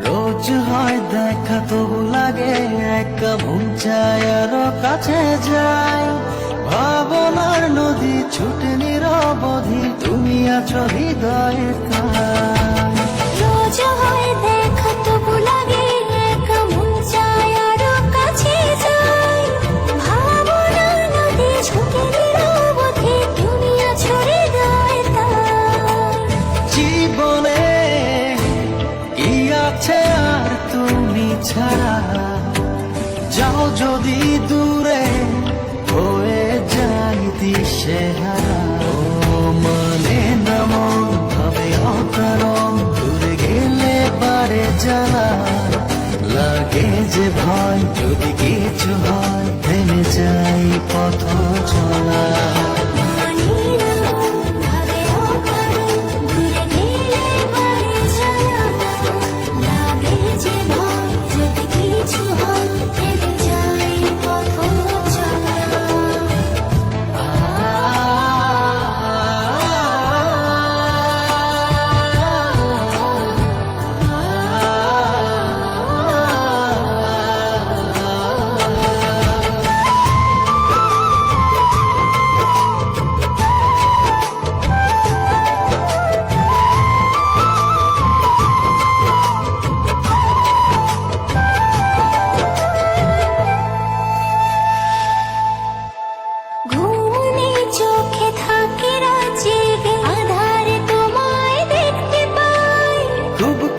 রোজ হয় দেখা তবু লাগে একা মন চায় আরো কাছে যাই। ভাবনার নদী ছুটে নিরবধি, তুমি আছো হৃদয়ের কাছে। রোজ হয় দেখা তবু লাগে একা মন চায় আরো কাছে যাই। ভাবনার নদী ছুটে নিরবধি, তুমি আছো হৃদয়ের তাই। জীবনে কি আছে আর তুমি ছাড়া, যাও যদি দূরে হয়ে যাই দিশেহারা। ও মানে না মন ভাবে অকারণ, দূরে গেলে পারে জ্বালা লাগে যে ভয়, যদি কিছু হয় থেমে যাই পথ চলা।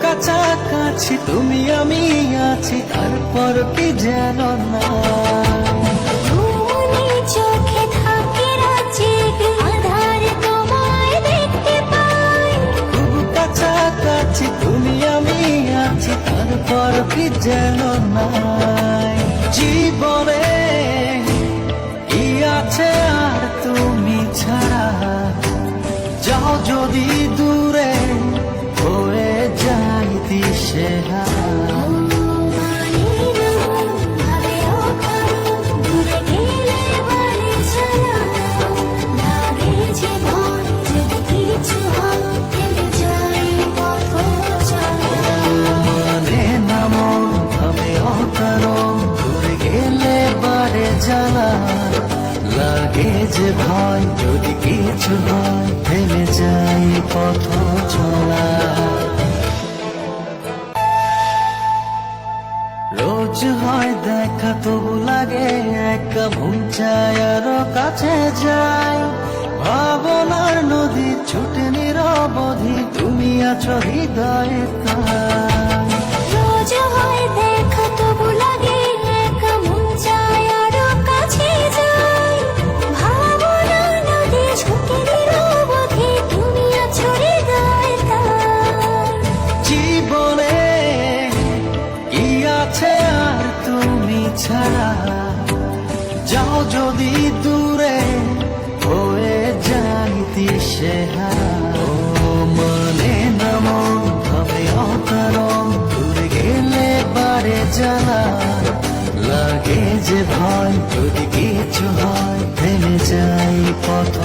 কাছাকাছি তুমি আমি আছি, তারপর কি যেন না। চোখে থাকে রাজি, আধারে তোমায় দেখতে পাই। খুব কাছাকাছি তুমি আমি আছি, তারপর কি যেন নাই। জীবনে কি আছে আর তুমি ছাড়া, যাও যদি দূরে হয়ে যাই দিশেহারা। মানে না মন ভাবে অকারণ, দূরে গেলে বারে জ্বালা লাগে যে ভয়, যদি কিছু হয় থেমে যাই পথ চলা। রোজ হয় দেখা তবু লাগে একা মন চায় আরো কাছে যাই। ভাবনার নদী ছুটে নিরবধি, তুমি আছো হৃদয়ের কাছে। রোজ হয় দেখা তবু লাগে একা মন চায় আরো কাছে যাই। ভাবনার নদী ছুটে নিরবধি, তুমি আছো হৃদয়ের তাই। জীবনে কি আছে আর তুমি ছাড়া, যাও যদি দূরে হয়ে যাই দিশেহারা। ও মানে না মন ভাবে অকারণ, দূরে গেলে বারে জ্বালা লাগে যে ভয়, যদি কিছু হয় থেমে যাই পথ